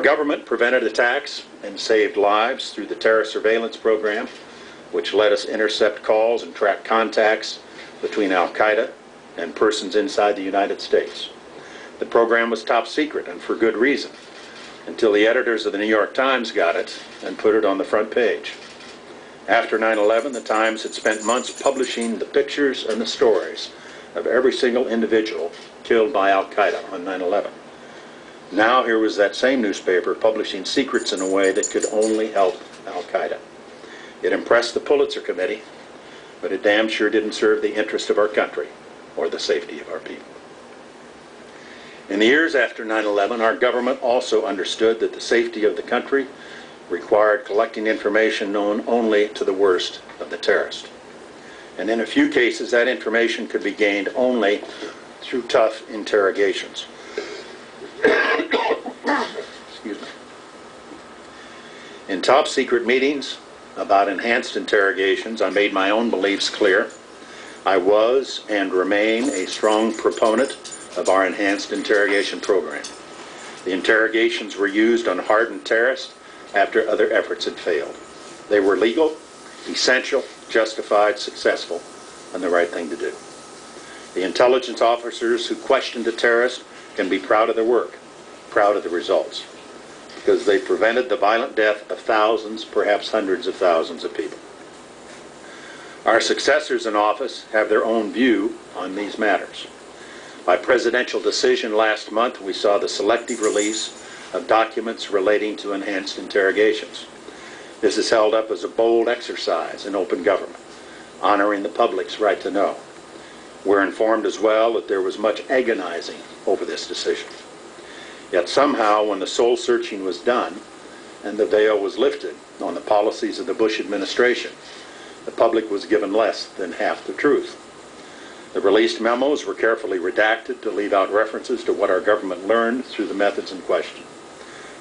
Government prevented attacks and saved lives through the terror surveillance program, which let us intercept calls and track contacts between Al-Qaeda and persons inside the United States. The program was top secret, and for good reason, until the editors of the New York Times got it and put it on the front page. After 9/11, the Times had spent months publishing the pictures and the stories of every single individual killed by Al-Qaeda on 9/11. Now here was that same newspaper publishing secrets in a way that could only help Al-Qaeda. It impressed the Pulitzer Committee, but it damn sure didn't serve the interest of our country or the safety of our people. In the years after 9/11, our government also understood that the safety of the country required collecting information known only to the worst of the terrorists. And in a few cases, that information could be gained only through tough interrogations. Excuse me. In top secret meetings about enhanced interrogations, I made my own beliefs clear. I was and remain a strong proponent of our enhanced interrogation program. The interrogations were used on hardened terrorists after other efforts had failed. They were legal, essential, justified, successful, and the right thing to do. The intelligence officers who questioned the terrorists can be proud of their work, proud of the results, because they prevented the violent death of thousands, perhaps hundreds of thousands of people. Our successors in office have their own view on these matters. By presidential decision last month, we saw the selective release of documents relating to enhanced interrogations. This is held up as a bold exercise in open government, honoring the public's right to know. We're informed as well that there was much agonizing over this decision. Yet somehow, when the soul searching was done and the veil was lifted on the policies of the Bush administration, the public was given less than half the truth. The released memos were carefully redacted to leave out references to what our government learned through the methods in question.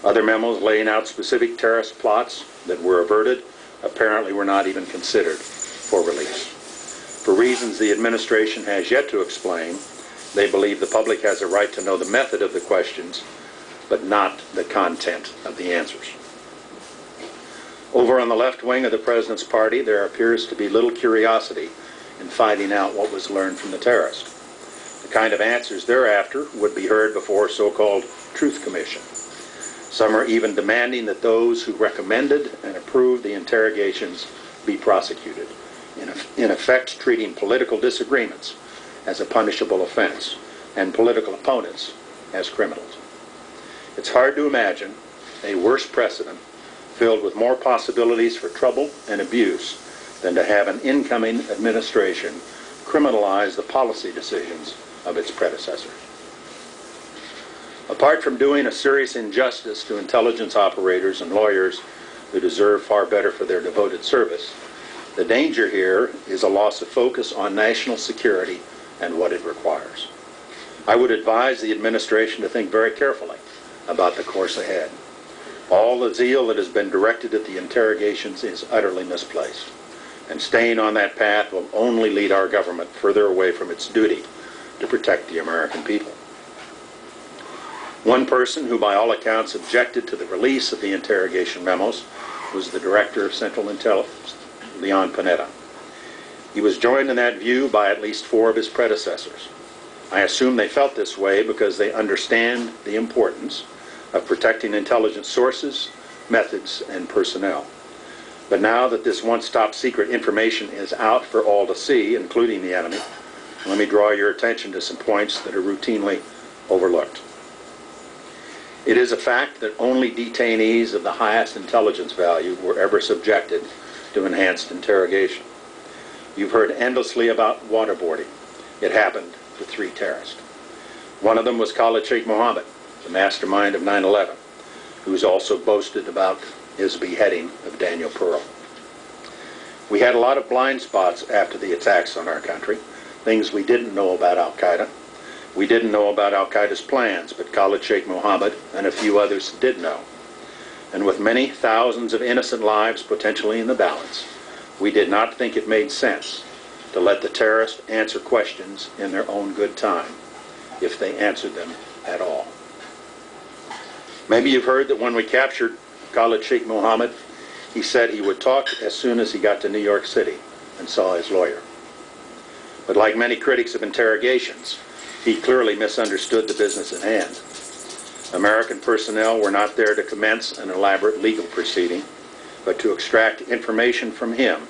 Other memos laying out specific terrorist plots that were averted apparently were not even considered for release. For reasons the administration has yet to explain, they believe the public has a right to know the method of the questions, but not the content of the answers. Over on the left wing of the President's party, there appears to be little curiosity in finding out what was learned from the terrorists. The kind of answers they're after would be heard before a so-called Truth Commission. Some are even demanding that those who recommended and approved the interrogations be prosecuted, in effect treating political disagreements as a punishable offense and political opponents as criminals. It's hard to imagine a worse precedent filled with more possibilities for trouble and abuse than to have an incoming administration criminalize the policy decisions of its predecessors. Apart from doing a serious injustice to intelligence operators and lawyers who deserve far better for their devoted service, the danger here is a loss of focus on national security and what it requires. I would advise the administration to think very carefully about the course ahead. All the zeal that has been directed at the interrogations is utterly misplaced, and staying on that path will only lead our government further away from its duty to protect the American people. One person who by all accounts objected to the release of the interrogation memos was the Director of Central Intelligence, Leon Panetta. He was joined in that view by at least 4 of his predecessors. I assume they felt this way because they understand the importance of protecting intelligence sources, methods, and personnel. But now that this once top secret information is out for all to see, including the enemy, let me draw your attention to some points that are routinely overlooked. It is a fact that only detainees of the highest intelligence value were ever subjected to enhanced interrogation. You've heard endlessly about waterboarding. It happened to 3 terrorists. One of them was Khalid Sheikh Mohammed, the mastermind of 9/11, who's also boasted about his beheading of Daniel Pearl. We had a lot of blind spots after the attacks on our country, things we didn't know about Al-Qaeda. We didn't know about Al-Qaeda's plans, but Khalid Sheikh Mohammed and a few others did know. And with many thousands of innocent lives potentially in the balance, we did not think it made sense to let the terrorists answer questions in their own good time, if they answered them at all. Maybe you've heard that when we captured Khalid Sheikh Mohammed, he said he would talk as soon as he got to New York City and saw his lawyer. But like many critics of interrogations, he clearly misunderstood the business at hand. American personnel were not there to commence an elaborate legal proceeding, but to extract information from him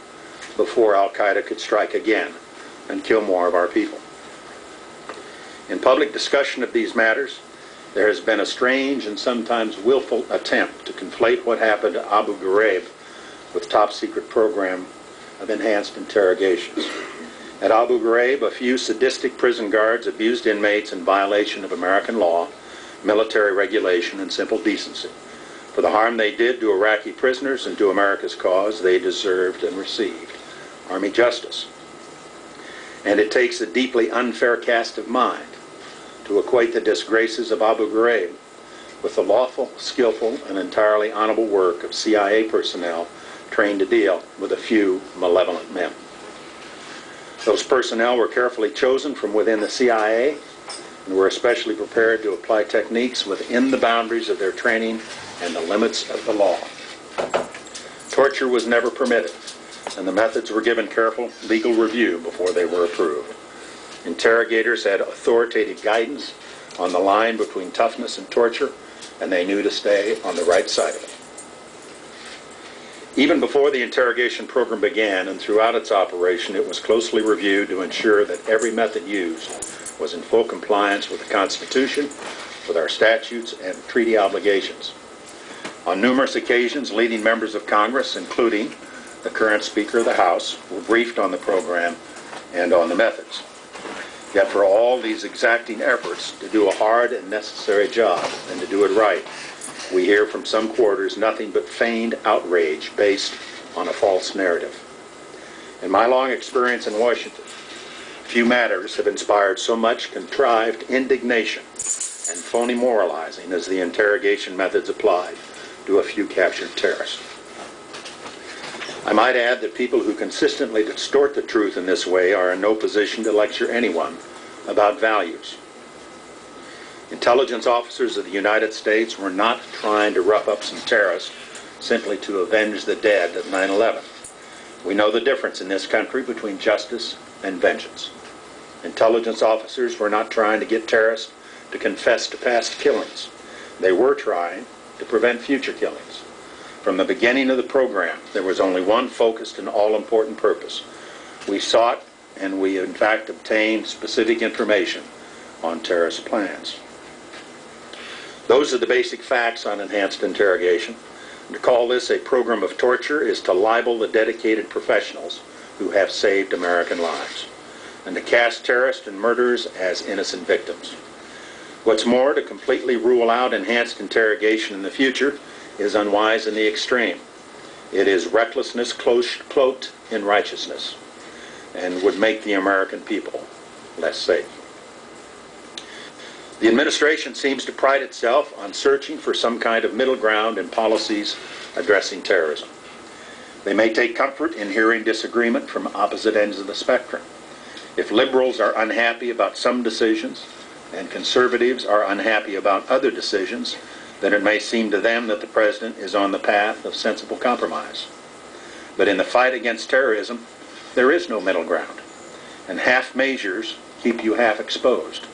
before Al-Qaeda could strike again and kill more of our people. In public discussion of these matters, there has been a strange and sometimes willful attempt to conflate what happened to Abu Ghraib with top-secret program of enhanced interrogations. At Abu Ghraib, a few sadistic prison guards abused inmates in violation of American law, military regulation, and simple decency. For the harm they did to Iraqi prisoners and to America's cause, they deserved and received Army justice. And it takes a deeply unfair cast of mind to equate the disgraces of Abu Ghraib with the lawful, skillful, and entirely honorable work of CIA personnel trained to deal with a few malevolent men. Those personnel were carefully chosen from within the CIA and were especially prepared to apply techniques within the boundaries of their training and the limits of the law. Torture was never permitted, and the methods were given careful legal review before they were approved. Interrogators had authoritative guidance on the line between toughness and torture, and they knew to stay on the right side of it. Even before the interrogation program began and throughout its operation, it was closely reviewed to ensure that every method used was in full compliance with the Constitution, with our statutes and treaty obligations. On numerous occasions, leading members of Congress, including the current Speaker of the House, were briefed on the program and on the methods. Yet for all these exacting efforts to do a hard and necessary job and to do it right, we hear from some quarters nothing but feigned outrage based on a false narrative. In my long experience in Washington, few matters have inspired so much contrived indignation and phony moralizing as the interrogation methods applied to a few captured terrorists. I might add that people who consistently distort the truth in this way are in no position to lecture anyone about values. Intelligence officers of the United States were not trying to rough up some terrorists simply to avenge the dead of 9/11. We know the difference in this country between justice and vengeance. Intelligence officers were not trying to get terrorists to confess to past killings. They were trying to prevent future killings. From the beginning of the program, there was only one focused and all-important purpose. We sought, and we in fact obtained, specific information on terrorist plans. Those are the basic facts on enhanced interrogation. And to call this a program of torture is to libel the dedicated professionals who have saved American lives, and to cast terrorists and murderers as innocent victims. What's more, to completely rule out enhanced interrogation in the future is unwise in the extreme. It is recklessness cloaked in righteousness, and would make the American people less safe. The administration seems to pride itself on searching for some kind of middle ground in policies addressing terrorism. They may take comfort in hearing disagreement from opposite ends of the spectrum. If liberals are unhappy about some decisions and conservatives are unhappy about other decisions, then it may seem to them that the president is on the path of sensible compromise. But in the fight against terrorism, there is no middle ground, and half measures keep you half exposed.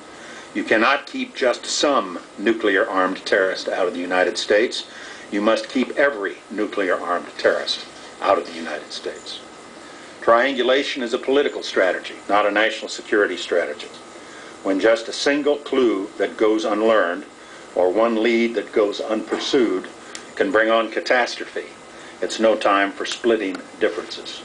You cannot keep just some nuclear-armed terrorist out of the United States. You must keep every nuclear-armed terrorist out of the United States. Triangulation is a political strategy, not a national security strategy. When just a single clue that goes unlearned, or one lead that goes unpursued, can bring on catastrophe, it's no time for splitting differences.